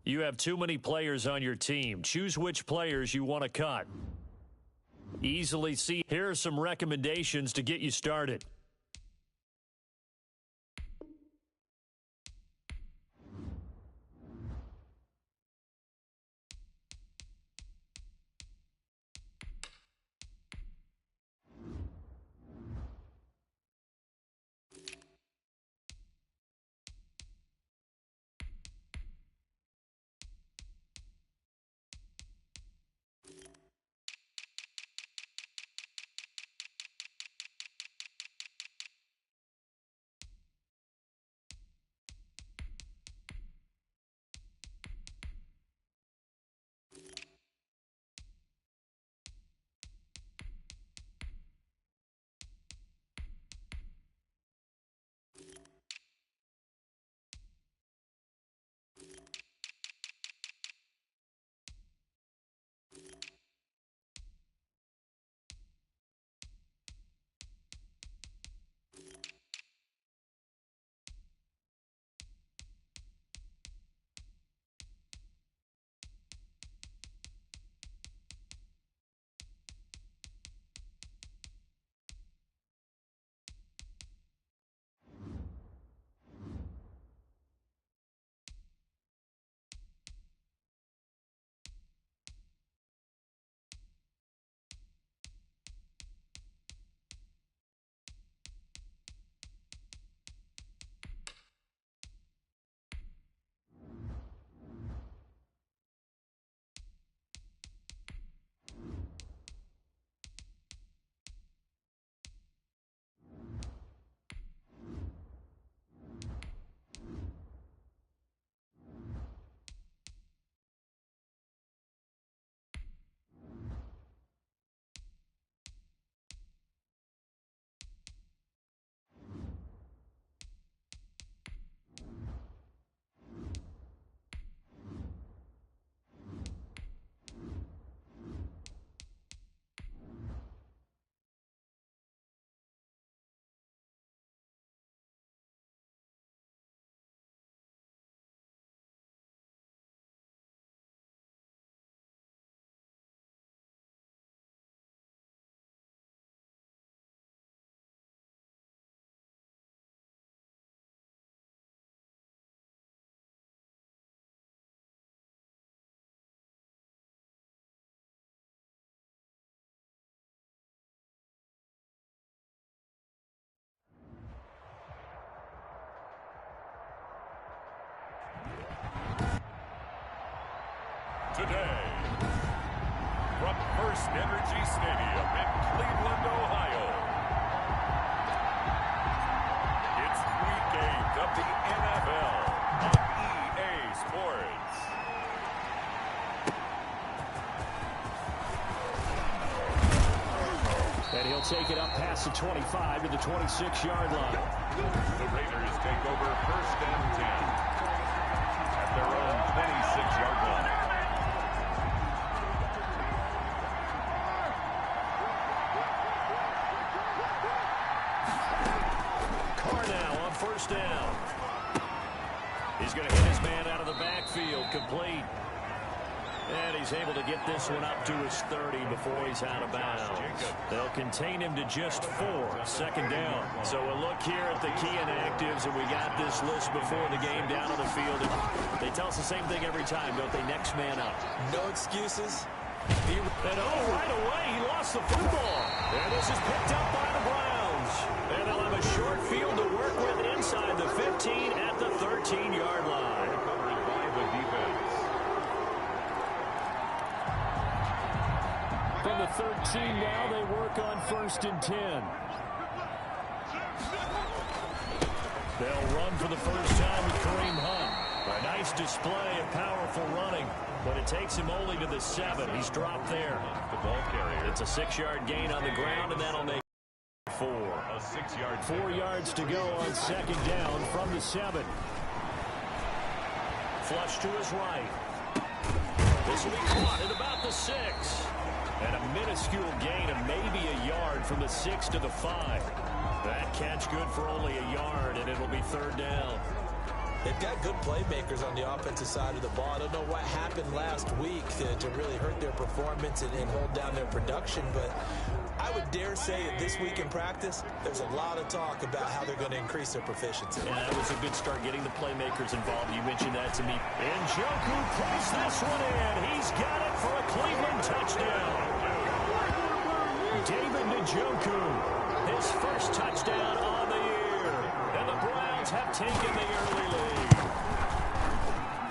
You have too many players on your team. Choose which players you want to cut. Easily see. Here are some recommendations to get you started. Today, from First Energy Stadium in Cleveland, Ohio, it's Week 8 of the NFL on EA Sports. And he'll take it up past the 25 to the 26-yard line. The Raiders take over 1st and 10 at their own 26-yard line. First down. He's going to hit his man out of the backfield, complete. And he's able to get this one up to his 30 before he's out of bounds. They'll contain him to just 4, 2nd down. So a look here at the key inactives, and we got this list before the game down on the field. They tell us the same thing every time, don't they? Next man up. No excuses. And right away, he lost the football. And this is picked up by the Browns. And they'll have a short field to work with inside the 15 at the 13-yard line. Covered by the defense. From the 13 now, they work on 1st and 10. They'll run for the first time with Kareem Hunt. A nice display of powerful running, but it takes him only to the 7. He's dropped there. The ball carrier. It's a 6-yard gain on the ground, and that'll make 4. A 6-yard. 4 yards to go on 2nd down from the 7. Flush to his right. This will be caught at about the 6. And a minuscule gain of maybe a yard from the 6 to the 5. That catch good for only a yard, and it'll be 3rd down. They've got good playmakers on the offensive side of the ball. I don't know what happened last week to really hurt their performance and hold down their production, but I would dare say that this week in practice, there's a lot of talk about how they're going to increase their proficiency. And that was a good start getting the playmakers involved. You mentioned that to me. Njoku plays this one in. He's got it for a Cleveland touchdown. David Njoku, his first touchdown on the year. And the Browns have taken the early lead.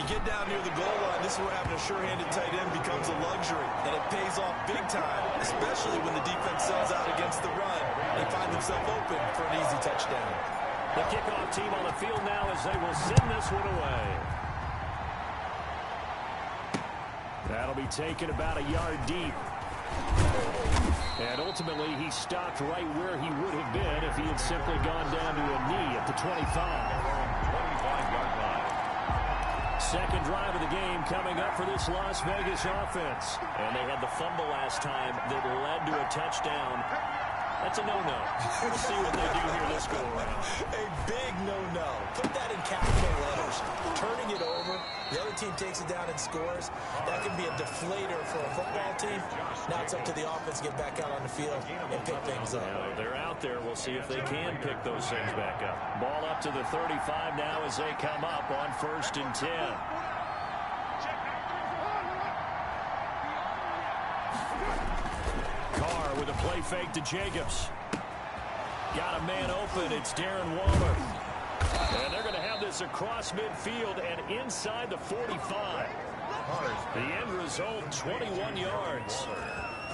You get down near the goal line, this is where having a sure-handed tight end becomes a luxury, and it pays off big time, especially when the defense sells out against the run. They find themselves open for an easy touchdown. The kickoff team on the field now as they will send this one away. That'll be taken about a yard deep. And ultimately, he stopped right where he would have been if he had simply gone down to a knee at the 25. 25-yard line. Second drive of the game coming up for this Las Vegas offense. And they had the fumble last time that led to a touchdown. That's a no-no. We'll see what they do here this go-around. A big no-no. Put that in capital letters. Turning it over, the other team takes it down and scores. That can be a deflator for a football team. Now it's up to the offense to get back out on the field and pick things up. They're out there. We'll see if they can pick those things back up. Ball up to the 35 now as they come up on 1st and 10. Carr with a play fake to Jacobs. Got a man open. It's Darren Waller. And they're going to have this across midfield and inside the 45. The end result, 21 yards.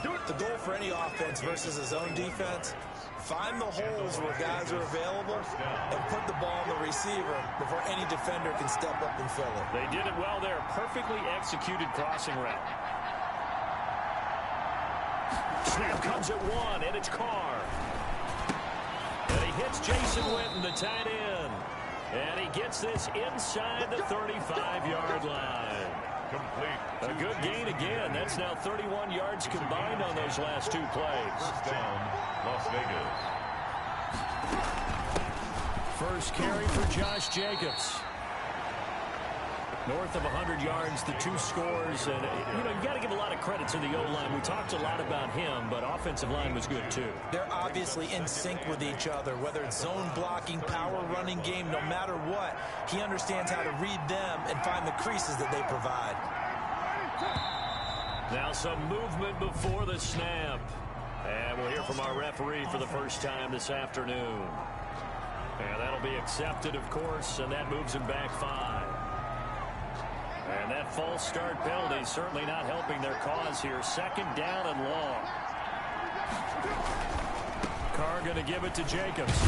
The goal for any offense versus a zone defense, find the holes where guys are available and put the ball on the receiver before any defender can step up and fill it. They did it well there. Perfectly executed crossing route. Snap comes at 1, and it's Carr. And he hits Jason Witten, the tight end. And he gets this inside the 35-yard line. Complete. A good gain again. That's now 31 yards combined on those last 2 plays. First down, Las Vegas. First carry for Josh Jacobs. North of 100 yards, the 2 scores. And, you got to give a lot of credit to the O-line. We talked a lot about him, but offensive line was good, too. They're obviously in sync with each other, whether it's zone blocking, power running game, no matter what. He understands how to read them and find the creases that they provide. Now some movement before the snap. And we'll hear from our referee for the first time this afternoon. And that'll be accepted, of course, and that moves him back 5. And that false start penalty certainly not helping their cause here. 2nd down and long. Carr going to give it to Jacobs.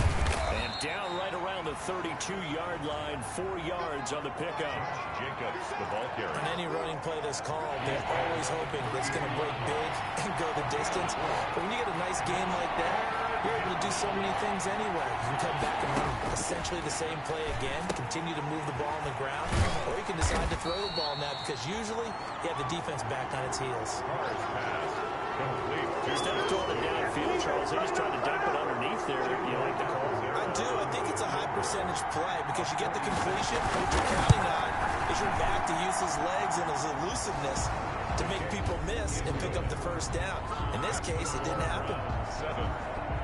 And down right around the 32-yard line, 4 yards on the pickup. Jacobs, the ball carrier. On any running play that's called, they're always hoping that it's going to break big and go the distance. But when you get a nice game like that, you're able to do so many things anyway. You can come back and run essentially the same play again, continue to move the ball on the ground, or you can decide to throw the ball now because usually you have the defense back on its heels. Carr's pass. Complete. Instead of throwing it downfield, Charles, they just tried to dump it underneath there. You like the call? I do. I think it's a high percentage play because you get the completion. What you're counting on is your back to use his legs and his elusiveness to make people miss and pick up the first down. In this case, it didn't happen. 7.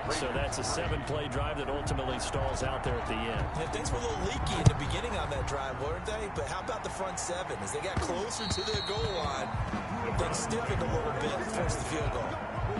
So that's a 7-play drive that ultimately stalls out there at the end. Yeah, things were a little leaky in the beginning on that drive, weren't they? But how about the front 7? As they got closer to their goal line, things stiffened a little bit and forced the field goal.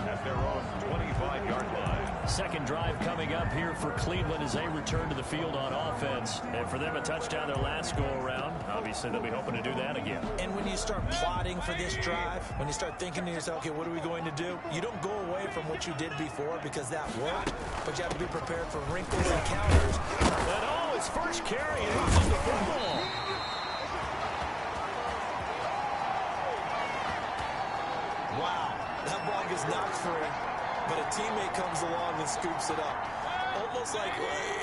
At their own 25-yard line. Second drive coming up here for Cleveland as they return to the field on offense. And for them, a touchdown their last go-around. Obviously, they'll be hoping to do that again. And when you start plotting for this drive, when you start thinking to yourself, okay, what are we going to do? You don't go away from what you did before because that worked, but you have to be prepared for wrinkles and counters. And his first carry, and loses the football. Wow, that ball gets knocked free, but a teammate comes along and scoops it up.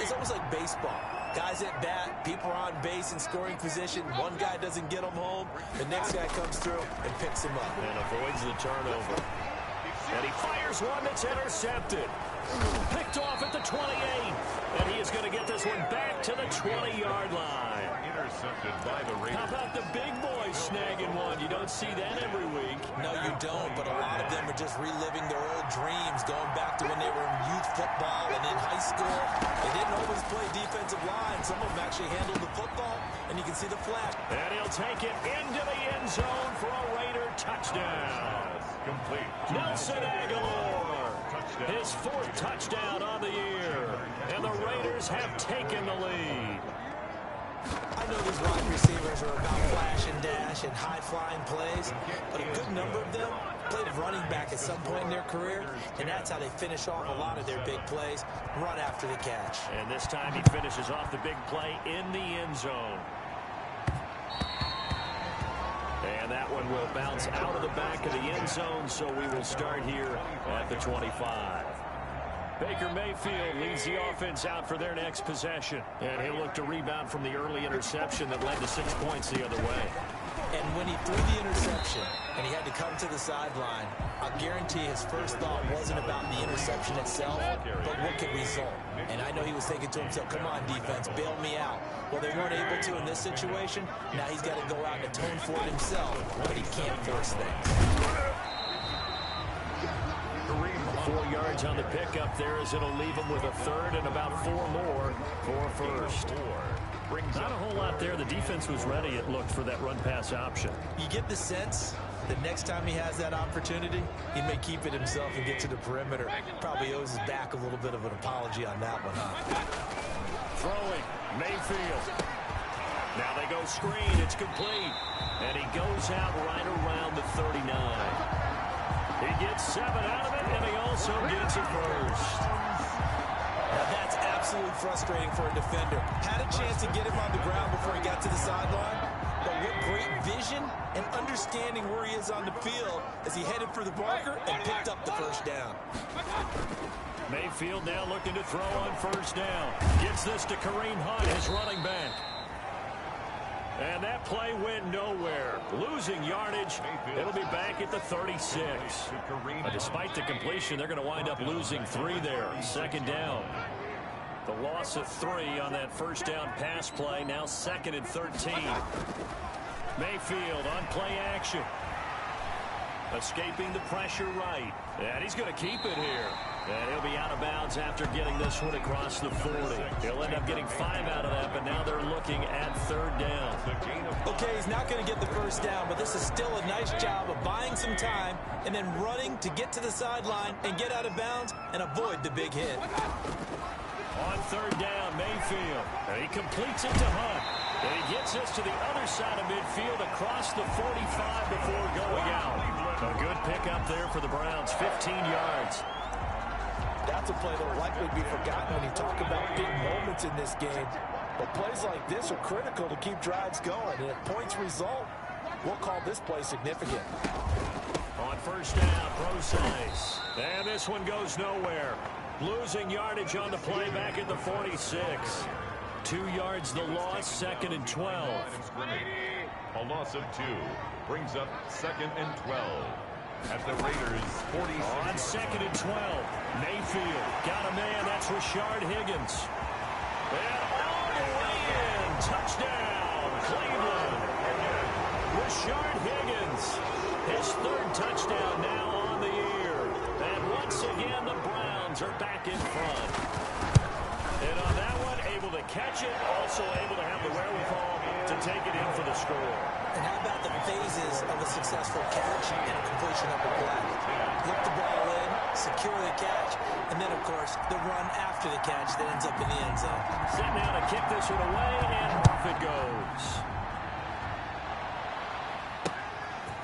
It's almost like baseball. Guys at bat, people are on base in scoring position. One guy doesn't get them home. The next guy comes through and picks him up. And avoids the turnover. And he fires Here's one that's intercepted. Picked off at the 28. And he is going to get this one back to the 20-yard line. Intercepted by the Raiders. How about the big boys snagging one? You don't see that every week. No, you don't, but a lot of them are just reliving their old dreams, going back to when they were in youth football and in high school. They didn't always play defensive line. Some of them actually handled the football, and you can see the flash. And he'll take it into the end zone for a Raider touchdown. Complete. Nelson Aguilar, his 4th touchdown on the year. And the Raiders have taken the lead. I know these wide receivers are about flash and dash and high-flying plays, but a good number of them played running back at some point in their career, and that's how they finish off a lot of their big plays, run after the catch. And this time he finishes off the big play in the end zone. And that one will bounce out of the back of the end zone, so we will start here at the 25. Baker Mayfield leads the offense out for their next possession. And he'll look to rebound from the early interception that led to 6 points the other way. And when he threw the interception and he had to come to the sideline, I'll guarantee his first thought wasn't about the interception itself, but what could result. And I know he was thinking to himself, come on, defense, bail me out. Well, they weren't able to in this situation. Now he's got to go out and atone for it himself, but he can't force things. 4 yards on the pickup there as it'll leave him with a third and about 4 more for first. Not a whole lot there. The defense was ready, it looked, for that run-pass option. You get the sense that next time he has that opportunity, he may keep it himself and get to the perimeter. Probably owes his back a little bit of an apology on that one, huh? Throwing, Mayfield. Now they go screen. It's complete. And he goes out right around the 39. He gets 7 out of it, and he also gets it first. Now that's absolutely frustrating for a defender. Had a chance to get him on the ground before he got to the sideline, but what great vision and understanding where he is on the field as he headed for the marker and picked up the first down. Mayfield now looking to throw on first down. Gets this to Kareem Hunt, his running back. And that play went nowhere. Losing yardage. It'll be back at the 36. Despite the completion, they're going to wind up losing 3 there. Second down. The loss of 3 on that first down pass play. Now 2nd and 13. Mayfield on play action. Escaping the pressure right. And he's going to keep it here. And he'll be out of bounds after getting this one across the 40. He'll end up getting 5 out of that, but now they're looking at 3rd down. Okay, he's not going to get the first down, but this is still a nice job of buying some time and then running to get to the sideline and get out of bounds and avoid the big hit. On 3rd down, Mayfield. And he completes it to Hunt. And he gets this to the other side of midfield across the 45 before going out. A good pickup there for the Browns, 15 yards. That's a play that will likely be forgotten when you talk about big moments in this game. But plays like this are critical to keep drives going. And if points result, we'll call this play significant. On first down, Procise. And this one goes nowhere. Losing yardage on the play back at the 46. 2 yards the loss, 2nd and 12. A loss of 2 brings up 2nd and 12 at the Raiders' 46. On 2nd and 12, Mayfield got a man. That's Rashard Higgins. And all the way in, touchdown, Cleveland. Rashard Higgins, his 3rd touchdown now on the year. And once again, the Browns are back in front. And on that one, able to catch it, also able to have the wherewithal to take it in for the score. And how about the phases of a successful catch and a completion of a play? Look the ball in, secure the catch, and then, of course, the run after the catch that ends up in the end zone. Set now to kick this one away, and off it goes.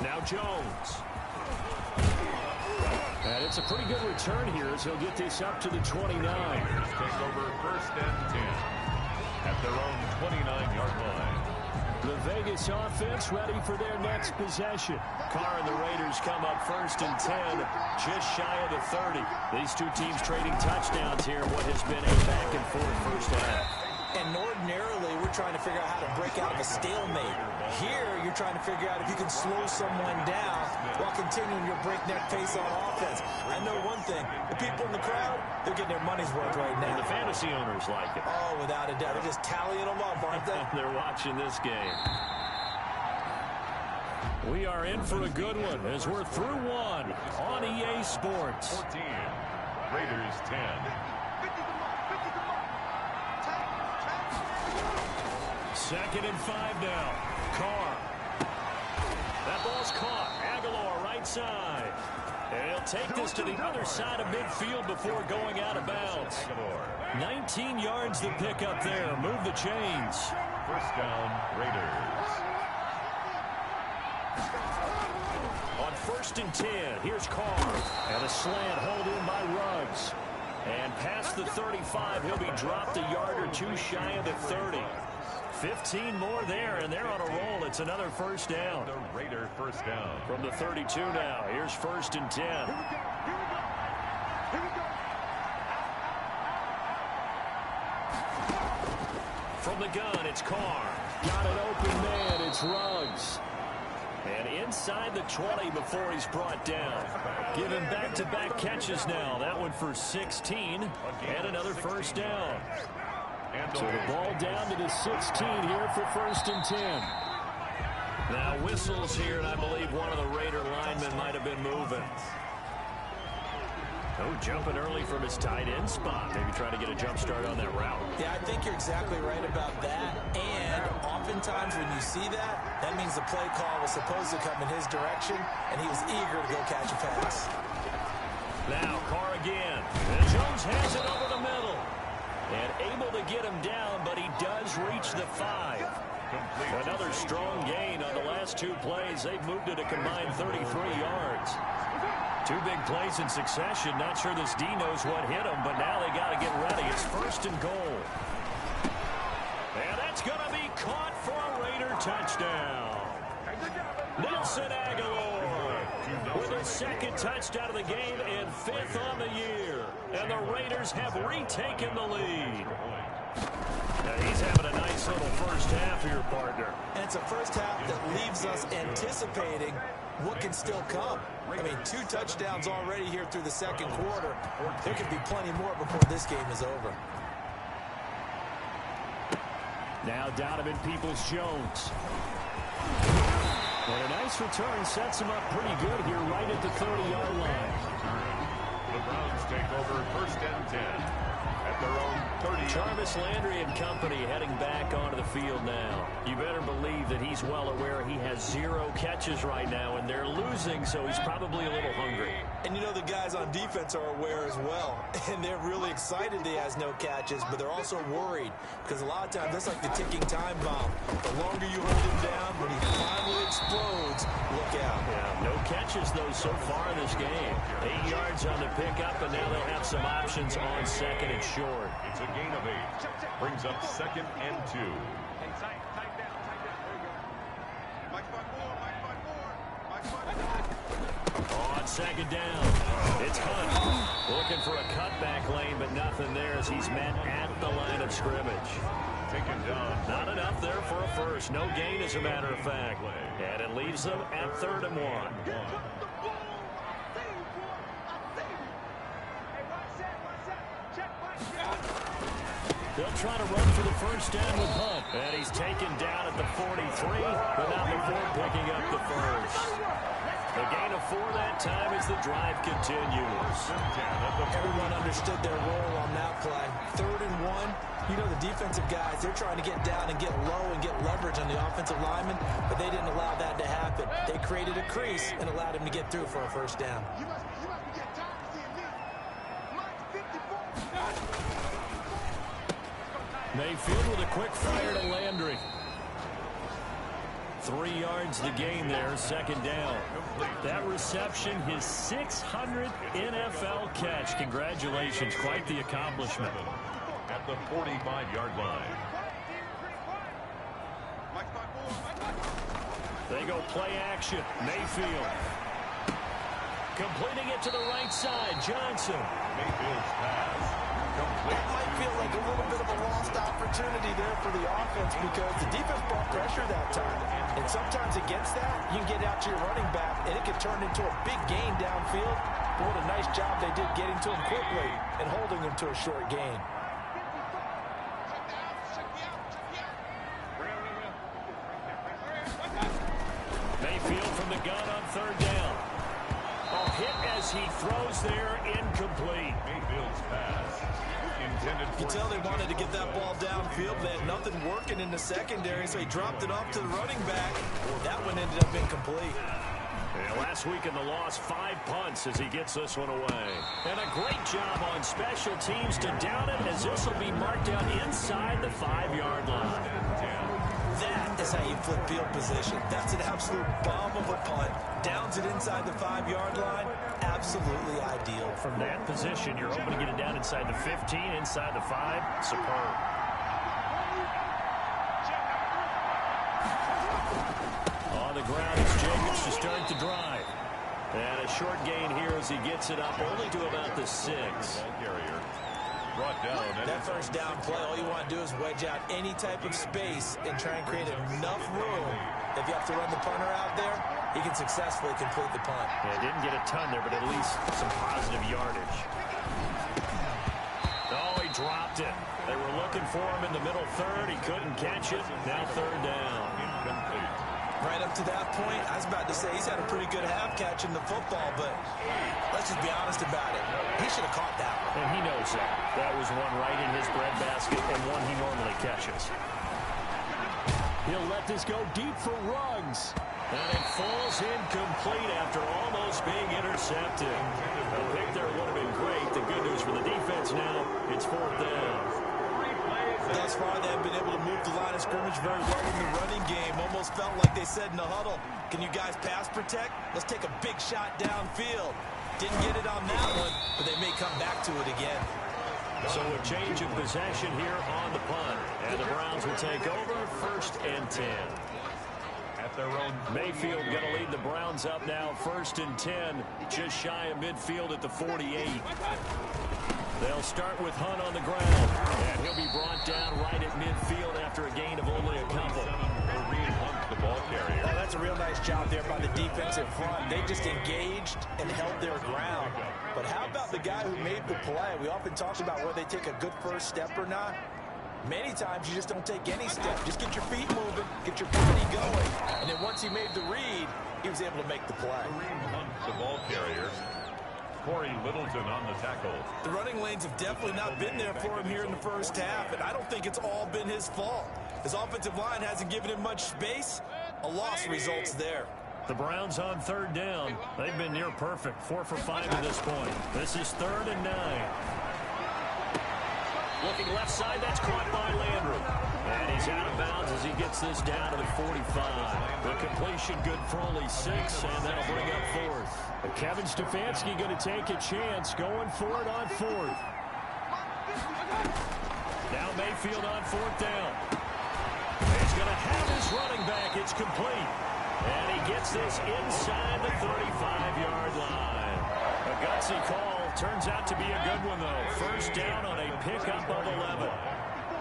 Now Jones. And it's a pretty good return here as he'll get this up to the 29. Raiders take over 1st and 10 at their own 29-yard line. The Vegas offense ready for their next possession. Carr and the Raiders come up 1st and 10, just shy of the 30. These two teams trading touchdowns here in what has been a back-and-forth first half. And ordinarily, we're trying to figure out how to break out of a stalemate. Here, you're trying to figure out if you can slow someone down while continuing your breakneck pace on offense. I know one thing. The people in the crowd, they're getting their money's worth right now. And the fantasy owners like it. Oh, without a doubt. They're just tallying them up, aren't they? They're watching this game. We are in for a good one as we're through one on EA Sports. 14. Raiders 10. Second and 5 now. Carr. That ball's caught. Aguilar right side. And he'll take this to the other side of midfield before going out of bounds. 19 yards the pick up there. Move the chains. First down, Raiders. On 1st and 10, here's Carr. And a slant hold in by Ruggs. And past the 35, he'll be dropped a yard or two shy of the 30. 15 more there, and they're on a roll. It's another first down. The Raider first down. From the 32 now, here's 1st and 10. From the gun, it's Carr. Got an open man, it's Ruggs. And inside the 20 before he's brought down. Give him back-to-back catches now. That one for 16, and another first down. So the ball down to the 16 here for 1st and 10. Now whistles here, and I believe one of the Raider linemen might have been moving. Oh, jumping early from his tight end spot. Maybe trying to get a jump start on that route. Yeah, I think you're exactly right about that. And oftentimes when you see that, that means the play call was supposed to come in his direction, and he was eager to go catch a pass. Now Carr again. And Jones has it over the middle. And able to get him down, but he does reach the 5. Another strong gain on the last 2 plays. They've moved it a combined 33 yards. 2 big plays in succession. Not sure this D knows what hit him, but now they got to get ready. It's 1st and goal. And that's going to be caught for a Raider touchdown. Nelson Aguilar with his 2nd touchdown of the game and 5th on the year. And the Raiders have retaken the lead. Now he's having a nice little first half here, partner. And it's a first half that leaves us anticipating what can still come. I mean, 2 touchdowns already here through the 2nd quarter. There could be plenty more before this game is over. Now Donovan Peoples-Jones. And a nice return sets him up pretty good here right at the 30-yard line. The Browns take over 1st and 10 at their own 30. Jarvis Landry and company heading back onto the field now. You better believe that he's well aware he has 0 catches right now, and they're losing, so he's probably a little hungry. And you know the guys on defense are aware as well, and they're really excited he has no catches, but they're also worried because a lot of times that's like the ticking time bomb. The longer you hold him down, when he finally explodes, look out. Yeah, no catches, though, so far in this game. 8 yards on the pickup, and now they'll have some options on 2nd and short. It's a gain of 8. Brings up 2nd and 2. On 2nd down, it's Hunt. Looking for a cutback lane, but nothing there as he's met at the line of scrimmage. Taken down. Not enough there for a first. No gain, as a matter of fact. And it leaves them at 3rd and 1. They'll try to run for the first down with Hunt. And he's taken down at the 43, but not before picking up the first. The gain of 4 that time as the drive continues. Everyone understood their role on that play. 3rd and 1. You know the defensive guys, they're trying to get down and get low and get leverage on the offensive lineman, but they didn't allow that to happen. They created a crease and allowed him to get through for a first down. Mayfield with a quick fire to Landry. 3 yards the gain there, 2nd down. That reception, his 600th NFL catch. Congratulations, quite the accomplishment. At the 45-yard line. They go play action. Mayfield. Completing it to the right side. Johnson. Mayfield's pass. Complete. That might feel like a little bit of a lost opportunity opportunity there for the offense because the defense brought pressure that time. And sometimes against that, you can get out to your running back, and it can turn into a big gain downfield. But what a nice job they did getting to him quickly and holding him to a short gain. Mayfield from the gun on third down. A hit as he throws there, incomplete. Mayfield's pass intended for... You can tell they wanted to get that ball downfield. They had nothing working in the secondary, so he dropped it off to the running back. That one ended up incomplete. Yeah, last week in the loss, 5 punts as he gets this one away. And a great job on special teams to down it, as this will be marked out inside the 5-yard line. That is how you flip field position. That's an absolute bomb of a punt. Downs it inside the 5-yard line. Absolutely ideal. From that position, you're hoping to get it down inside the 15, inside the 5. Superb. On the ground is Jacobs to start the drive. And a short gain here as he gets it up only to about the 6. Ball carrier brought down. That first down play, all you want to do is wedge out any type of space and try and create enough room. If you have to run the punter out there, he can successfully complete the punt. Yeah, didn't get a ton there, but at least some positive yardage. Oh, he dropped it. They were looking for him in the middle third. He couldn't catch it. Now third down. Incomplete. Right up to that point, I was about to say he's had a pretty good half catching the football, but let's just be honest about it. He should have caught that one. And he knows that. That was one right in his breadbasket and one he normally catches. He'll let this go deep for Ruggs. And it falls incomplete after almost being intercepted. A pick there would have been great. The good news for the defense now, it's fourth down. Thus far, they have been able to move the line of scrimmage very well in the running game. Almost felt like they said in the huddle, can you guys pass protect? Let's take a big shot downfield. Didn't get it on that one, but they may come back to it again. So a change of possession here on the punt. And the Browns will take over 1st and 10. At their own... Mayfield going to lead the Browns up now 1st and 10. Just shy of midfield at the 48. They'll start with Hunt on the ground. And he'll be brought down right at midfield after a gain of only a couple. Kareem Hunt, the ball carrier. Oh, that's a real nice job there by the defensive front. They just engaged and held their ground. But how about the guy who made the play? We often talk about whether they take a good first step or not. Many times you just don't take any step. Just get your feet moving, get your body going. And then once he made the read, he was able to make the play. Kareem Hunt, the ball carrier. Corey Littleton on the tackle. The running lanes have definitely not been there for him here in the first half, and I don't think it's all been his fault. His offensive line hasn't given him much space. A loss results there. The Browns on third down. They've been near perfect. 4 for 5 at this point. This is 3rd and 9. Looking left side, that's caught by Landry. And he's out of bounds as he gets this down to the 45. The completion good for only 6, and that'll bring up 4th. But Kevin Stefanski going to take a chance, going for it on 4th. Now Mayfield on 4th down. He's going to have his running back. It's complete. And he gets this inside the 35-yard line. A gutsy call. Turns out to be a good one, though. 1st down on a pickup of 11.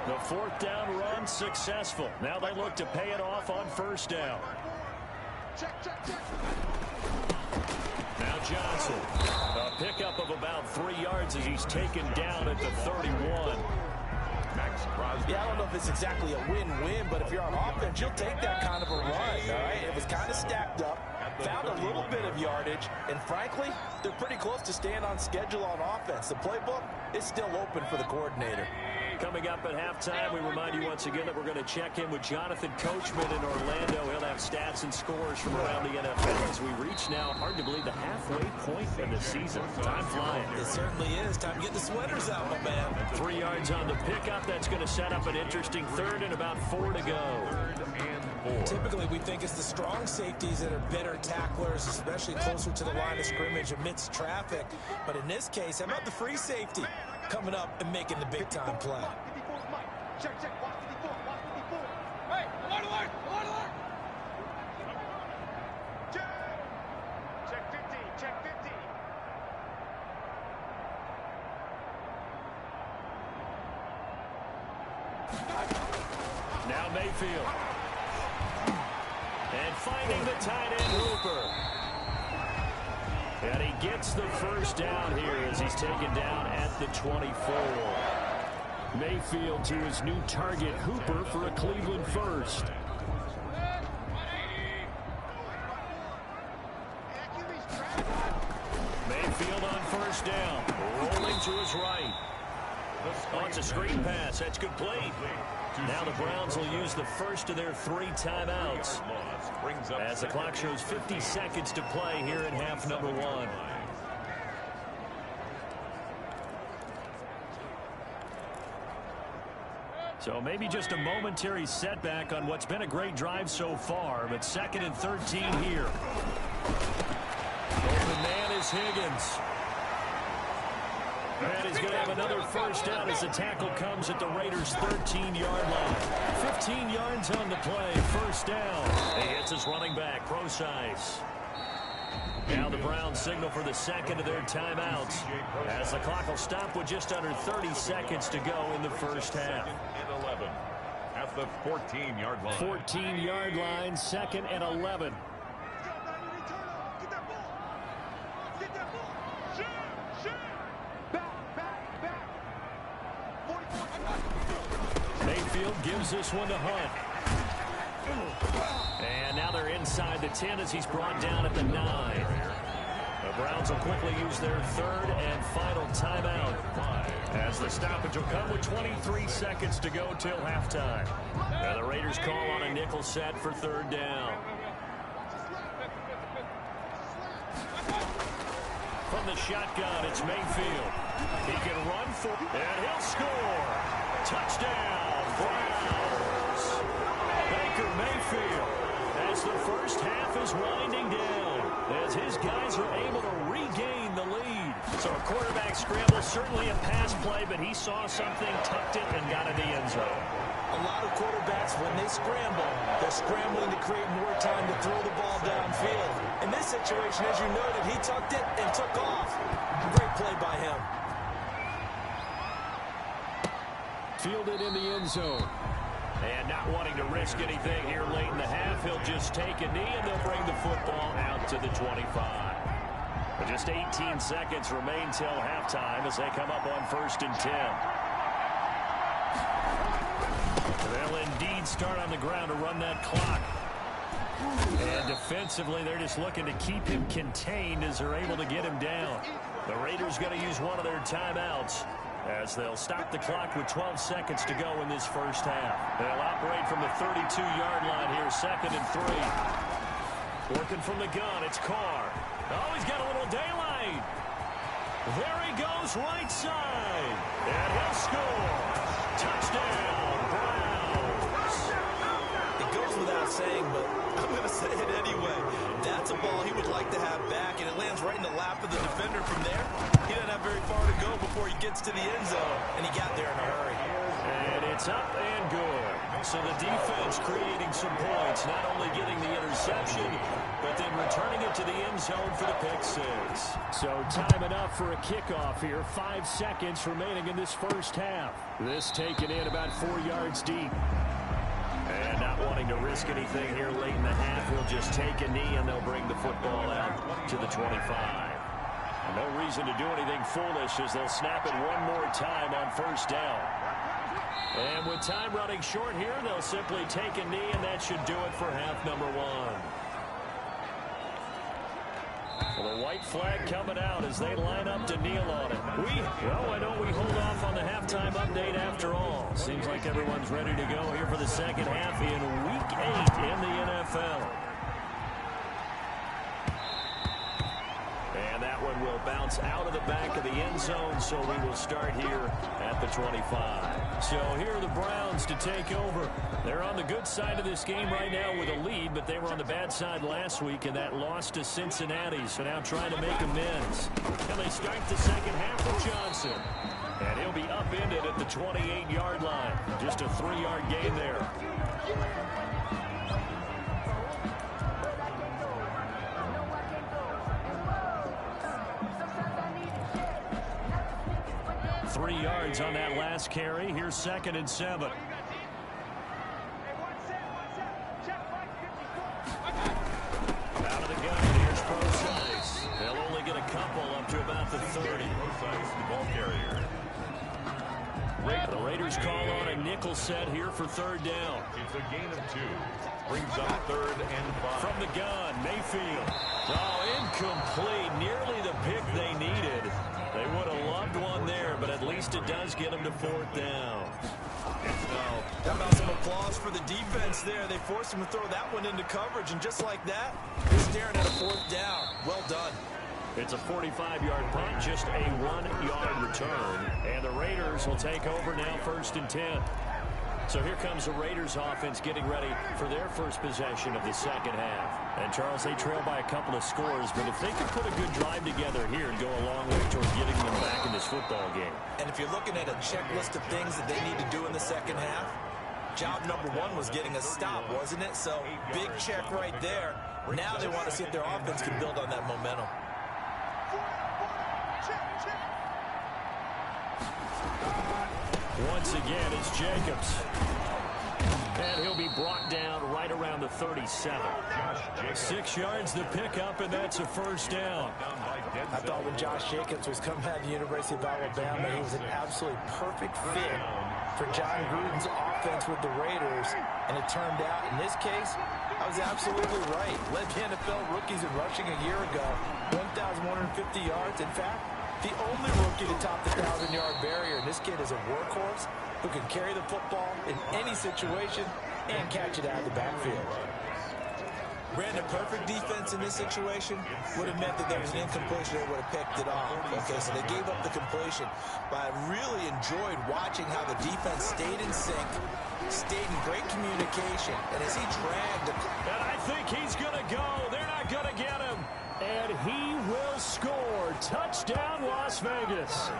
The 4th down run successful. Now they look to pay it off on 1st down. Now Johnson. A pickup of about 3 yards as he's taken down at the 31. Max Crosby. Yeah, I don't know if it's exactly a win-win, but if you're on offense, you'll take that kind of a run, all right? It was kind of stacked up, found a little bit of yardage, and frankly, they're pretty close to staying on schedule on offense. The playbook is still open for the coordinator. Coming up at halftime, we remind you once again that we're going to check in with Jonathan Coachman in Orlando. He'll have stats and scores from around the NFL as we reach now, hard to believe, the halfway point in the season. Time flying. It certainly is. Time to get the sweaters out, my man. 3 yards on the pickup. That's going to set up an interesting 3rd and about 4 to go. 3rd and 4. Typically, we think it's the strong safeties that are better tacklers, especially closer to the line of scrimmage amidst traffic. But in this case, how about the free safety coming up and making the big-time play? Check, watch 54, Hey, alert! Check 50. Now Mayfield. And finding the tight end Hooper. And he gets the first down here as he's taken down at the 24. Mayfield to his new target, Hooper, for a Cleveland first. Mayfield on first down. Rolling to his right. Oh, it's a screen pass. That's complete. Now the Browns will use the first of their 3 timeouts as the clock shows 50 seconds to play here in half number 1. So maybe just a momentary setback on what's been a great drive so far, but 2nd and 13 here. Open man is Higgins. And he's going to have another first down as the tackle comes at the Raiders' 13-yard line. 15 yards on the play, first down. He hits his running back, Procise. Now the Browns signal for the 2nd of their timeouts as the clock will stop with just under 30 seconds to go in the first half. 11 at the 14-yard line. 14-yard line, 2nd and 11. Mayfield gives this one to Hunt. And now they're inside the 10 as he's brought down at the 9. The Browns will quickly use their 3rd and final timeout as the stoppage will come with 23 seconds to go till halftime. Now the Raiders call on a nickel set for 3rd down. From the shotgun, it's Mayfield. He can run for, and he'll score. Touchdown, Browns. Baker Mayfield, as the first half is winding down, as his guys are able to regain the lead. So a quarterback scramble, certainly a pass play, but he saw something, tucked it, and got in the end zone. A lot of quarterbacks, when they scramble, they're scrambling to create more time to throw the ball downfield. In this situation, as you noted, he tucked it and took off. Great play by him. Fielded in the end zone. And not wanting to risk anything here late in the half, he'll just take a knee and they'll bring the football out to the 25. But just 18 seconds remain till halftime as they come up on 1st and 10. They'll indeed start on the ground to run that clock. And defensively, they're just looking to keep him contained as they're able to get him down. The Raiders going to use one of their timeouts as they'll stop the clock with 12 seconds to go in this first half. They'll operate from the 32-yard line here, 2nd and 3. Working from the gun, it's Carr. Oh, he's got a little daylight. There he goes, right side. And he'll score. Touchdown, Browns. It goes without saying, but I'm going to say it anyway. That's a ball he would like to have back, and it lands right in the lap of the defender from there. He doesn't have very far to go before he gets to the end zone, and he got there in a hurry. And it's up and good. So the defense creating some points, not only getting the interception, but then returning it to the end zone for the pick 6. So time enough for a kickoff here. 5 seconds remaining in this first half. This taken in about 4 yards deep. And not wanting to risk anything here late in the half, he'll just take a knee and they'll bring the football out to the 25. No reason to do anything foolish as they'll snap it one more time on 1st down. And with time running short here, they'll simply take a knee, and that should do it for half number 1. Well, the white flag coming out as they line up to kneel on it. Why don't we hold off on the halftime update after all? Seems like everyone's ready to go here for the second half in Week 8 in the NFL. And that one will bounce out of the back of the end zone, so we will start here at the 25. So here are the Browns to take over. They're on the good side of this game right now with a lead, but they were on the bad side last week in that loss to Cincinnati, so now trying to make amends. And they start the second half with Johnson. And he'll be upended at the 28-yard line. Just a 3-yard gain there. On that last carry. Here's 2nd and 7. Raiders call on a nickel set here for third down. It's a gain of 2. Brings up 3rd and 5. From the gun, Mayfield. Oh, incomplete. Nearly the pick they needed. They would have loved one there, but at least it does get them to 4th down. How about some applause for the defense there? They forced him to throw that one into coverage, and just like that, they're staring at a 4th down. Well done. It's a 45-yard punt, just a 1-yard return. And the Raiders will take over now 1st and 10. So here comes the Raiders offense getting ready for their first possession of the second half. And Charles, they trail by a couple of scores, but if they could put a good drive together here and go a long way toward getting them back in this football game. And if you're looking at a checklist of things that they need to do in the second half, job number 1 was getting a stop, wasn't it? So big check right there. Now they want to see if their offense can build on that momentum. Once again, it's Jacobs. And he'll be brought down right around the 37. 6 yards the pickup, and that's a 1st down. I thought when Josh Jacobs was coming out of the University of Alabama, he was an absolutely perfect fit for John Gruden's offense with the Raiders. And it turned out, in this case, I was absolutely right. Led the NFL rookies in rushing a year ago, 1,150 yards. In fact, the only rookie to top the 1,000-yard barrier. And this kid is a workhorse who can carry the football in any situation and catch it out of the backfield. Brandon, perfect defense in this situation would have meant that there was an incompletion. They would have picked it off. Okay, so they gave up the completion. But I really enjoyed watching how the defense stayed in sync, stayed in great communication. And as he dragged... And I think he's going to go. They're not going to get him. And he will score. Touchdown, Las Vegas.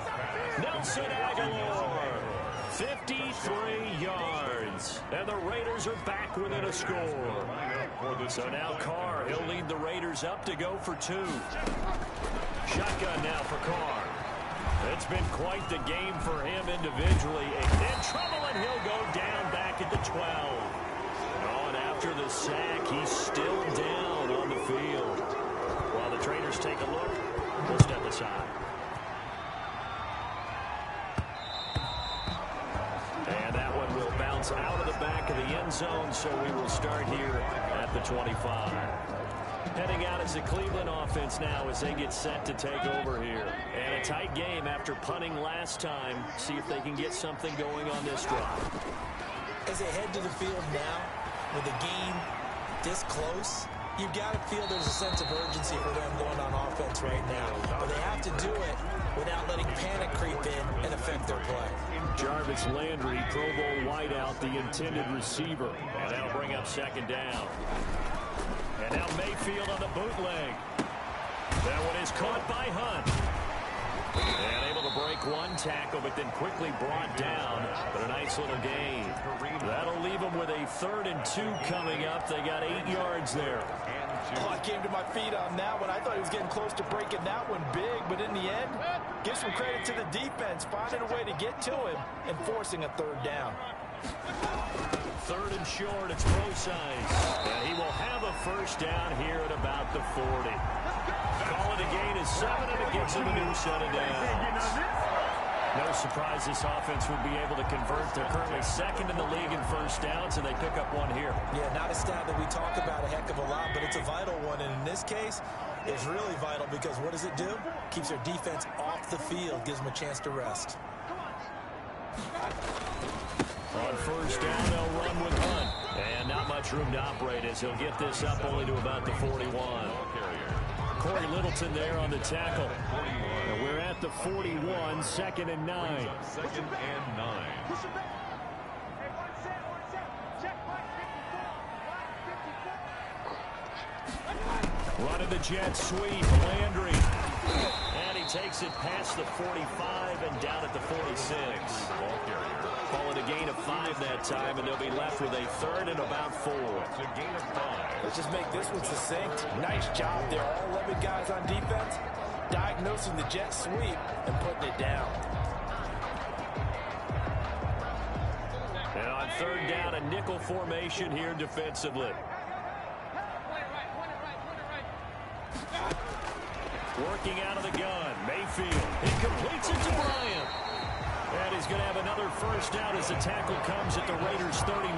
Nelson Aguilar. 53 yards. And the Raiders are back within a score. So now Carr, he'll lead the Raiders up to go for 2. Shotgun now for Carr. It's been quite the game for him individually. In trouble, and he'll go down back at the 12. Oh, and after the sack, he's still down on the field. While the Raiders take a look, we'll step aside. And that one will bounce out of the back of the end zone, so we will start here at the 25. Heading out is the Cleveland offense now as they get set to take over here. And a tight game after punting last time. See if they can get something going on this drive. As they head to the field now, with the game this close, you've got to feel there's a sense of urgency for them going on offense right now. But they have to do it without letting panic creep in and affect their play. Jarvis Landry, Pro Bowl wideout, the intended receiver. And that'll bring up 2nd down. And now Mayfield on the bootleg. That one is caught by Hunt. And able to break one tackle, but then quickly brought down. But a nice little gain. That'll leave them with a 3rd and 2 coming up. They got 8 yards there. Oh, I came to my feet on that one. I thought he was getting close to breaking that one big, but in the end, give some credit to the defense, finding a way to get to him and forcing a 3rd down. 3rd and short, it's Rosize. And he will have a 1st down here at about the 40. Call it a gain of 7, and it gives him a new set of downs. No surprise this offense would be able to convert. They're currently 2nd in the league in 1st downs, and they pick up one here. Yeah, not a stat that we talk about a heck of a lot, but it's a vital one. And in this case, it's really vital because what does it do? Keeps their defense off the field, gives them a chance to rest. On 1st down, they'll run with Hunt. And not much room to operate as he'll get this up only to about the 41. Corey Littleton there on the tackle. And we're at the 41, 2nd and 9. 2nd and 9. Running the jet sweep, Landry. And he takes it past the 45 and down at the 46. Call it a gain of 5 that time, and they'll be left with a 3rd and about 4. It's a gain of 5. Let's just make this one succinct. Nice job there. All 11 guys on defense diagnosing the jet sweep and putting it down. And on 3rd down, a nickel formation here defensively. Working out of the gun, Mayfield. He completes it to Bryant. And he's going to have another first down as the tackle comes at the Raiders' 39.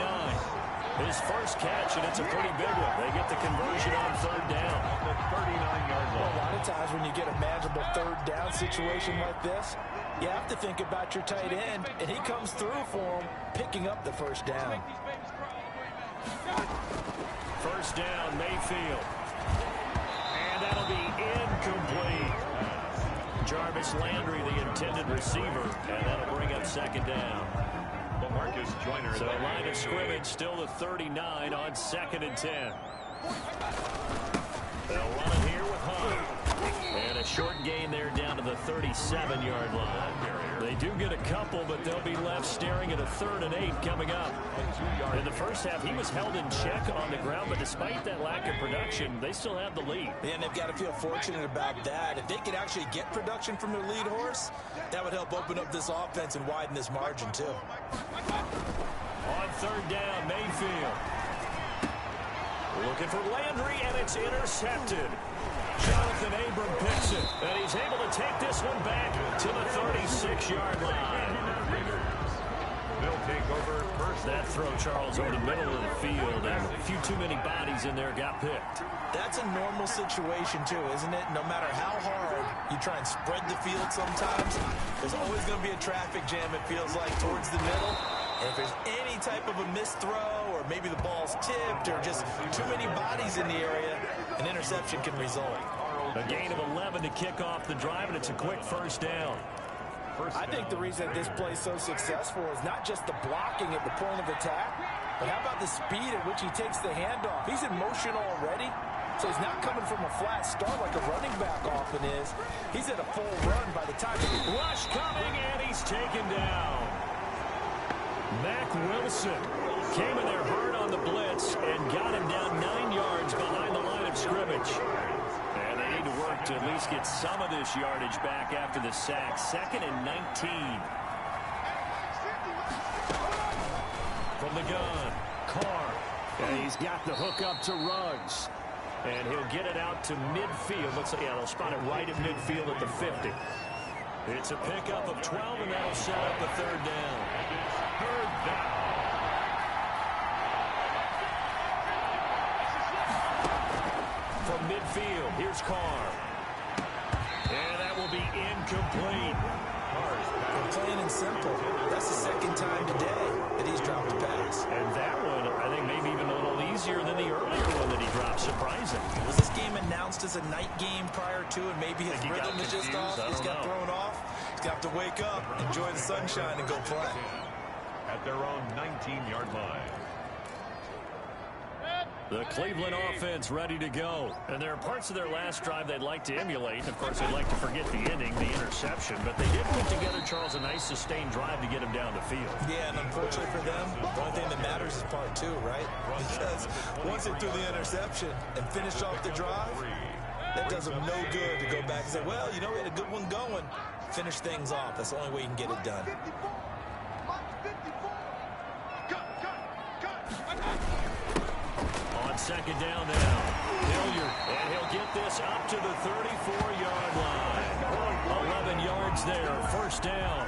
His first catch, and it's a pretty big one. They get the conversion on third down. The 39-yard line. Well, a lot of times when you get a manageable third down situation like this, you have to think about your tight end, and he comes through for him, picking up the first down. First down, Mayfield. And that'll be incomplete. Jarvis Landry, the intended receiver, and that'll bring up second down. Marcus Joyner. So line of scrimmage still the 39 on 2nd and 10. They'll run it here with Hunt. And a short gain there down to the 37-yard line. They do get a couple, but they'll be left staring at a 3rd and 8 coming up. In the first half, he was held in check on the ground, but despite that lack of production, they still have the lead. And they've got to feel fortunate about that. If they could actually get production from their lead horse, that would help open up this offense and widen this margin, too. On third down, Mayfield. Looking for Landry, and it's intercepted. Jonathan Abram picks it, and he's able to take this one back to the 36-yard line. They'll take over first. That throw, Charles, over the middle of the field, and a few too many bodies in there got picked. That's a normal situation, too, isn't it? No matter how hard you try and spread the field sometimes, there's always going to be a traffic jam, it feels like, towards the middle. And if there's any type of a missed throw, or maybe the ball's tipped, or just too many bodies in the area, an interception can result. A gain of 11 to kick off the drive, and it's a quick first down. I think the reason this play is so successful is not just the blocking at the point of attack, but how about the speed at which he takes the handoff? He's in motion already, so he's not coming from a flat start like a running back often is. He's at a full run by the time he... Rush coming, and he's taken down. Mack Wilson came in there hard on the blitz and got him down 9 yards behind the line of scrimmage. And they need to work to at least get some of this yardage back after the sack. 2nd and 19. From the gun, Carr. And he's got the hook up to Ruggs. And he'll get it out to midfield. Looks like, yeah, they'll spot it right at midfield at the 50. It's a pickup of 12, and that'll set up a third down. Third down. From midfield, here's Carr. And that will be incomplete. Plain and simple. That's the 2nd time today that he's dropped a pass. And that one, I think, maybe even a little easier than the earlier one that he dropped. Surprising. Was this game announced as a night game prior to, and maybe his rhythm is just off? He's got thrown off. He's got to wake up, enjoy the sunshine, and go play. At their own 19-yard line. The Cleveland offense ready to go. And there are parts of their last drive they'd like to emulate. Of course, they'd like to forget the ending, the interception. But they did put together, Charles, a nice sustained drive to get him down the field. Yeah, and unfortunately for them, the only thing that matters is part 2, right? Because once they threw the interception and finished off the drive, that does them no good to go back and say, well, you know, we had a good one going. Finish things off. That's the only way you can get it done. On second down now, Hilliard, and he'll get this up to the 34-yard line. 11 yards there, first down.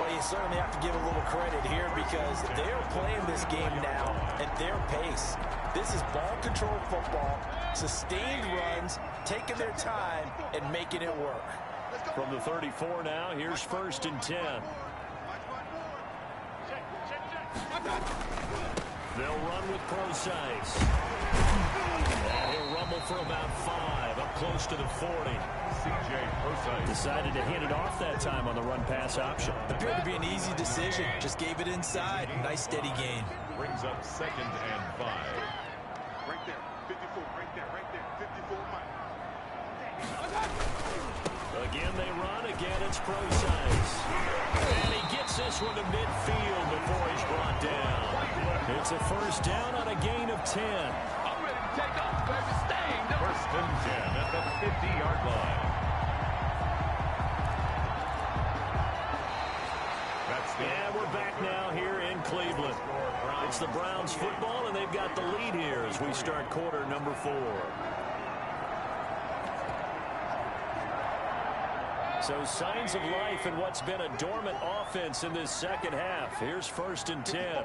Well, you certainly have to give a little credit here because they're playing this game now at their pace. This is ball control football, sustained runs, taking their time, and making it work. From the 34 now, here's 1st and 10. They'll run with Procise. And he'll rumble for about 5, up close to the 40. C.J. Procise decided to hand it off that time on the run-pass option. Appeared to be an easy decision. Just gave it inside. Nice, steady gain. brings up 2nd and 5. Right there, 54, right there, 54, Mike. Again, they run. Again, it's Procise. And he gets this one to midfield before he's brought down. It's a first down on a gain of 10. I'm ready to take off, baby. Staying. 1st and 10 at the 50-yard line. And we're back now here in Cleveland. It's the Browns football, and they've got the lead here as we start quarter number 4. So signs of life in what's been a dormant offense in this second half. Here's 1st and 10.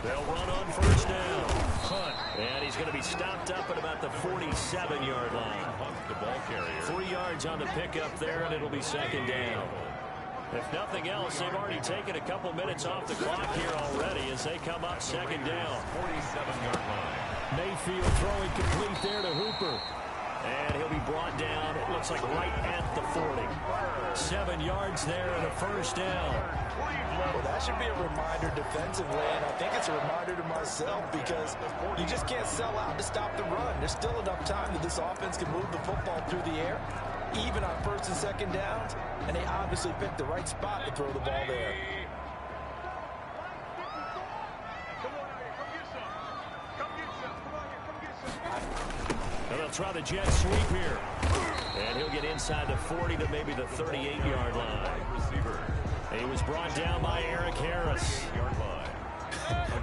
They'll run on 1st down. Hunt. And he's going to be stopped up at about the 47-yard line. The ball carrier. 3 yards on the pickup there, and it'll be 2nd down. If nothing else, they've already taken a couple minutes off the clock here already as they come up 2nd down. 47-yard line. Mayfield throwing complete there to Hooper. And he'll be brought down, it looks like right at the 40. 7 yards there and a 1st down. Well, that should be a reminder defensively, and I think it's a reminder to myself because you just can't sell out to stop the run. There's still enough time that this offense can move the football through the air, even on 1st and 2nd downs, and they obviously picked the right spot to throw the ball there. They'll try the jet sweep here. And he'll get inside the 40 to maybe the 38-yard line. He was brought down by Eric Harris.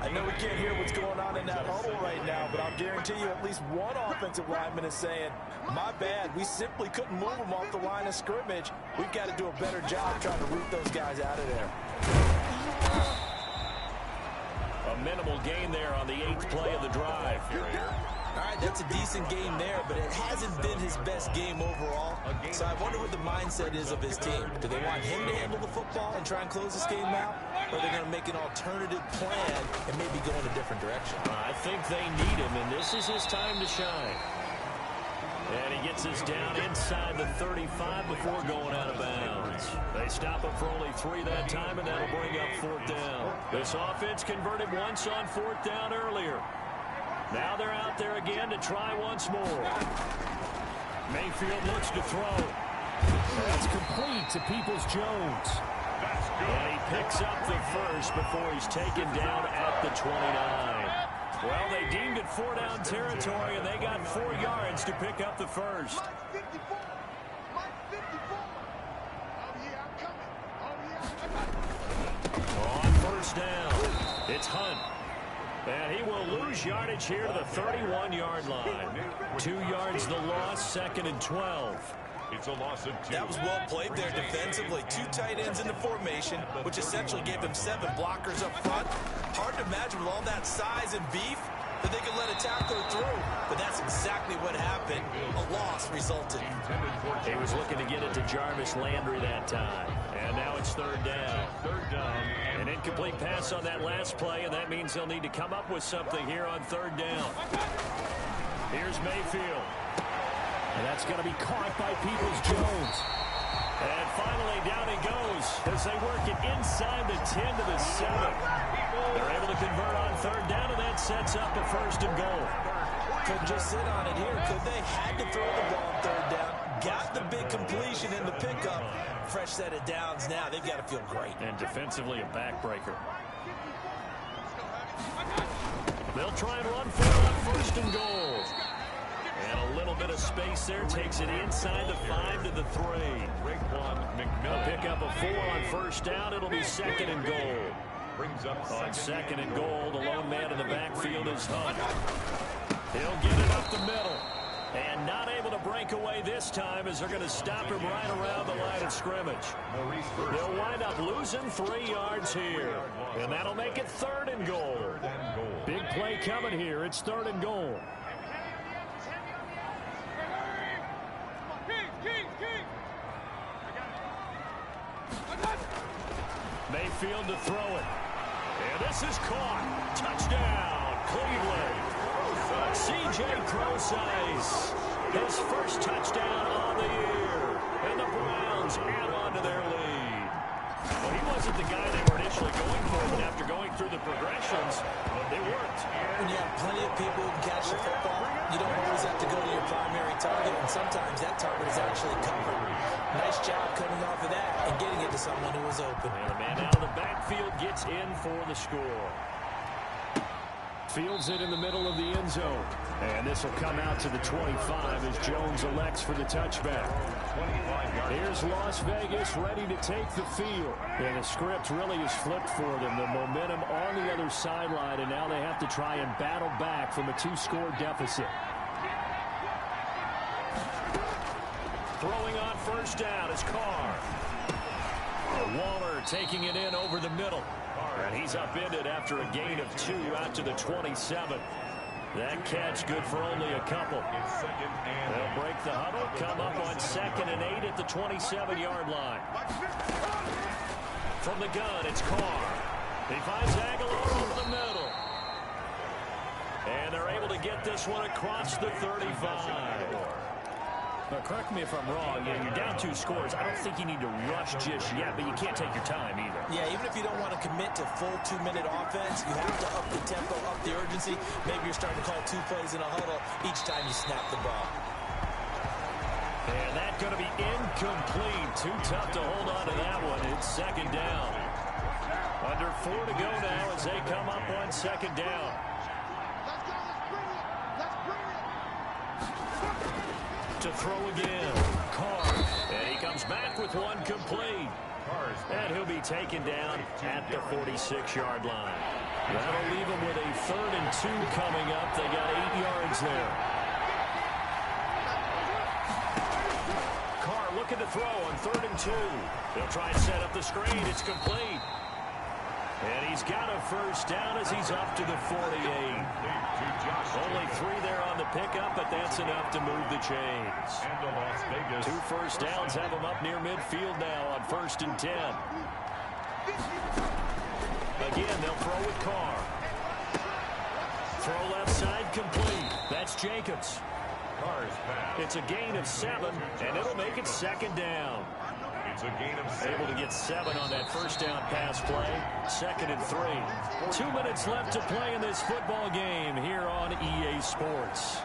I know we can't hear what's going on in that huddle right now, but I'll guarantee you at least one offensive lineman is saying, my bad, we simply couldn't move them off the line of scrimmage. We've got to do a better job trying to root those guys out of there. A minimal gain there on the 8th play of the drive. All right, that's a decent game there, but it hasn't been his best game overall. So I wonder what the mindset is of his team. Do they want him to handle the football and try and close this game out? Or are they going to make an alternative plan and maybe go in a different direction? I think they need him, and this is his time to shine. And he gets us down inside the 35 before going out of bounds. They stop him for only 3 that time, and that'll bring up 4th down. This offense converted once on 4th down earlier. Now they're out there again to try once more. Mayfield looks to throw. That's complete to Peoples-Jones. And he picks up the 1st before he's taken down at the 29. Well, they deemed it 4-down territory, and they got 4 yards to pick up the 1st. On 1st down, it's Hunt. And he will lose yardage here to the 31-yard line. 2 yards the loss, 2nd and 12. It's a loss of 2. That was well played there defensively. 2 tight ends in the formation, which essentially gave them 7 blockers up front. Hard to imagine with all that size and beef that they could let a tackler through. But that's exactly what happened. A loss resulted. He was looking to get it to Jarvis Landry that time. And now it's 3rd down. 3rd down. An incomplete pass on that last play, and that means they'll need to come up with something here on 3rd down. Here's Mayfield. And that's going to be caught by Peoples-Jones. And finally, down he goes as they work it inside the 10 to the 7. They're able to convert on 3rd down, and that sets up a 1st and goal. Could just sit on it here, could they? Had to throw the ball on 3rd down. Got the big completion in the pickup. Fresh set of downs now. They've got to feel great. And defensively, a backbreaker. They'll try and run for it on 1st and goal. And a little bit of space there takes it inside the 5 to the 3. A pickup of 4 on 1st down. It'll be 2nd and goal. Brings up On 2nd and goal, the lone man in the backfield is Hunt. He'll get it up the middle. And not able to break away this time as they're going to stop him right around the line of scrimmage. They'll wind up losing 3 yards here. And that'll make it 3rd and goal. Big play coming here. It's 3rd and goal. Mayfield to throw it. And this is caught. Touchdown, Cleveland. C.J. Prosise, his first touchdown on the year. And the Browns add on to their lead. Well, he wasn't the guy they were initially going for, but after going through the progressions, it worked. When you have plenty of people who can catch the football, you don't always have to go to your primary target, and sometimes that target is actually covered. Nice job coming off of that and getting it to someone who was open. And the man out of the backfield gets in for the score. Fields it in the middle of the end zone. And this will come out to the 25 as Jones elects for the touchback. Here's Las Vegas ready to take the field. And the script really is flipped for them. The momentum on the other sideline, and now they have to try and battle back from a 2-score deficit. Throwing on 1st first down is Carr. Waller taking it in over the middle. And he's upended after a gain of 2 out to the 27. That catch good for only a couple. They'll break the huddle, come up on 2nd and 8 at the 27-yard line. From the gun, it's Carr. He finds Aguilar over the middle. And they're able to get this one across the 35. Now, correct me if I'm wrong. You're down 2 scores. I don't think you need to rush just yet, but you can't take your time either. Yeah, even if you don't want to commit to full 2-minute offense, you have to up the tempo, up the urgency. Maybe you're starting to call 2 plays in a huddle each time you snap the ball. And that's going to be incomplete. Too tough to hold on to that one. It's 2nd down. Under 4 to go now as they come up on 2nd down. To throw again, Carr, and he comes back with one complete. And he'll be taken down at the 46-yard line. That'll leave him with a 3rd and 2 coming up. They got 8 yards there. Carr looking to throw on 3rd and 2. They'll try and set up the screen. It's complete. And he's got a first down as he's up to the 48. Only 3 there on the pickup, but that's enough to move the chains. 2 first downs have him up near midfield now on 1st and 10. Again, they'll throw with Carr. Throw left side complete. That's Jacobs. It's a gain of 7, and it'll make it 2nd down. Able to get 7 on that first down pass play. 2nd and 3. 2 minutes left to play in this football game here on EA Sports.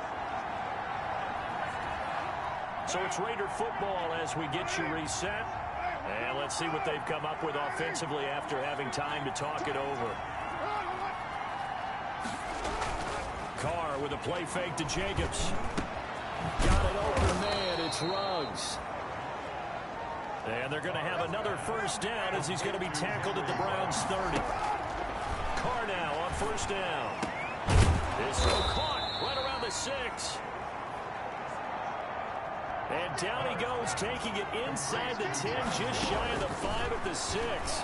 So it's Raider football as we get you reset. And let's see what they've come up with offensively after having time to talk it over. Carr with a play fake to Jacobs. Got it open man. It's Ruggs. And they're going to have another first down as he's going to be tackled at the Browns' 30. Carr now on first down. Is so caught right around the 6. And down he goes, taking it inside the 10, just shy of the 5 at the 6.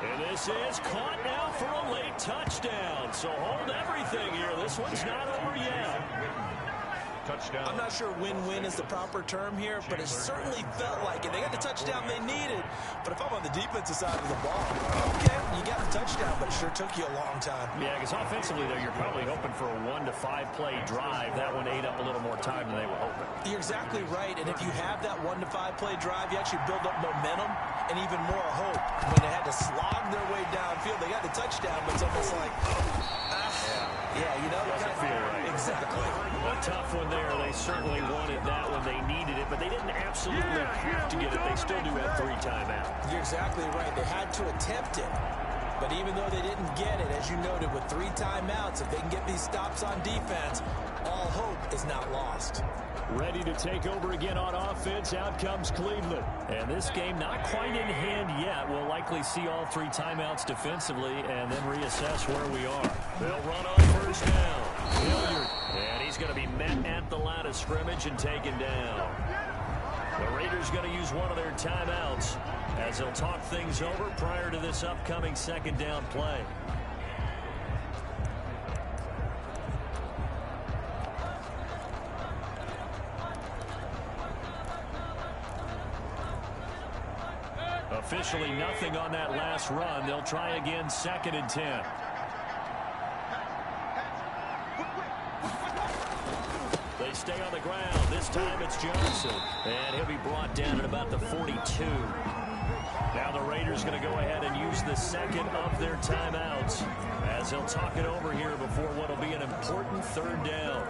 And this is caught now for a late touchdown. So hold everything here. This one's not over yet. Touchdown. I'm not sure win-win is the proper term here, but it certainly felt like it. They got the touchdown they needed, but if I'm on the defensive side of the ball, okay, you got the touchdown, but it sure took you a long time. Yeah, because offensively, though, you're probably hoping for a 1 to 5 play drive. That one ate up a little more time than they were hoping. You're exactly right, and if you have that 1 to 5 play drive, you actually build up momentum and even more hope. When they had to slog their way downfield, they got the touchdown, but it's almost like, yeah, you know, doesn't feel right. Exactly. A tough one there. They certainly wanted that one. They needed it, but they didn't absolutely have to get it. They still do have 3 timeouts. You're exactly right. They had to attempt it. But even though they didn't get it, as you noted, with 3 timeouts, if they can get these stops on defense, all hope is not lost. Ready to take over again on offense. Out comes Cleveland. And this game not quite in hand yet. We'll likely see all 3 timeouts defensively and then reassess where we are. They'll run on first down. Hilliard. And he's going to be met at the line of scrimmage and taken down. The Raiders going to use one of their timeouts as they'll talk things over prior to this upcoming 2nd down play. Officially nothing on that last run. They'll try again, 2nd and 10. They stay on the ground. This time it's Johnson. And he'll be brought down at about the 42. Now the Raiders going to go ahead and use the 2nd of their timeouts as they'll talk it over here before what will be an important 3rd down.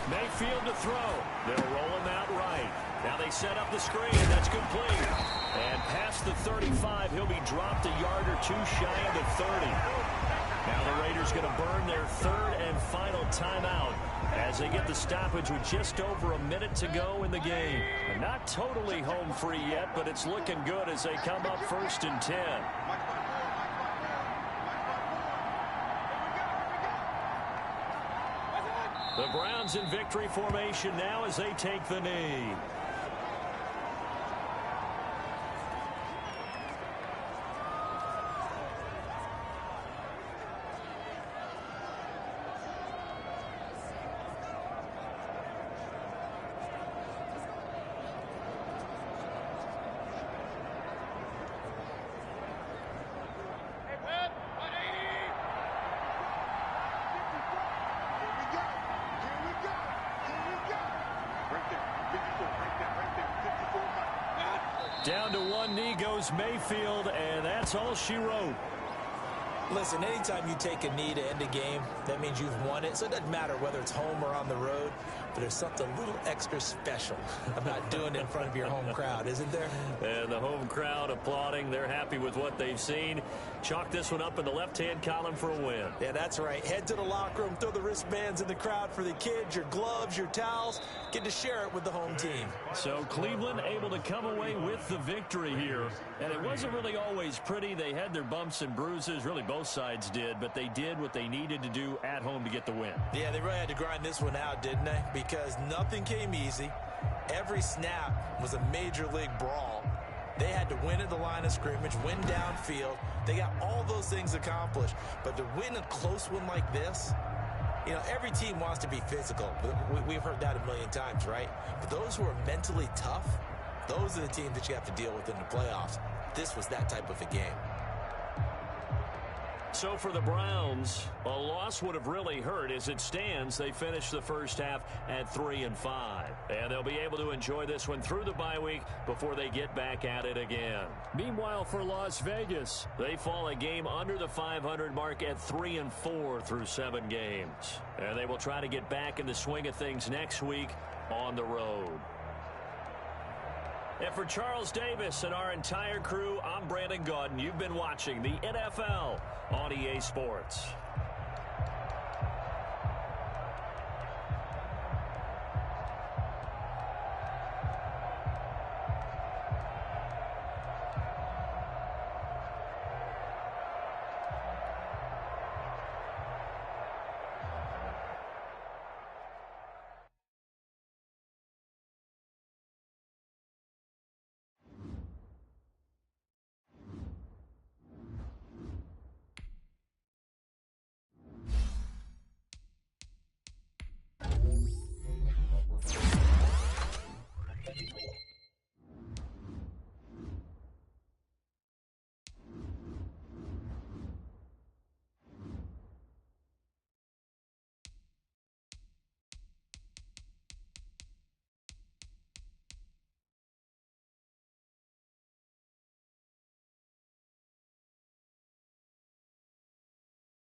Mayfield to throw. They'll roll him out right. Now they set up the screen. That's complete. And past the 35, he'll be dropped a yard or 2 shy of the 30. Now the Raiders going to burn their 3rd and final timeout as they get the stoppage with just over a minute to go in the game. And not totally home free yet, but it's looking good as they come up 1st and 10. The Browns in victory formation now as they take the knee. Down to one knee goes Mayfield, and that's all she wrote. Listen, anytime you take a knee to end a game, that means you've won it. So it doesn't matter whether it's home or on the road, but there's something a little extra special about doing it in front of your home crowd, isn't there? And the home crowd applauding. They're happy with what they've seen. Chalk this one up in the left-hand column for a win. Yeah, that's right. Head to the locker room, throw the wristbands in the crowd for the kids, your gloves, your towels. Get to share it with the home team. So Cleveland able to come away with the victory here. And it wasn't really always pretty. They had their bumps and bruises. Really, both sides did. But they did what they needed to do at home to get the win. Yeah, they really had to grind this one out, didn't they? Because nothing came easy. Every snap was a major league brawl. They had to win at the line of scrimmage, win downfield. They got all those things accomplished. But to win a close one like this, you know, every team wants to be physical. We've heard that a million times, right? But those who are mentally tough, those are the teams that you have to deal with in the playoffs. This was that type of a game. So for the Browns, a loss would have really hurt. As it stands, they finished the first half at 3-5. And they'll be able to enjoy this one through the bye week before they get back at it again. Meanwhile, for Las Vegas, they fall a game under the 500 mark at 3-4 through 7 games. And they will try to get back in the swing of things next week on the road. And for Charles Davis and our entire crew, I'm Brandon Gaudin. You've been watching the NFL on EA Sports.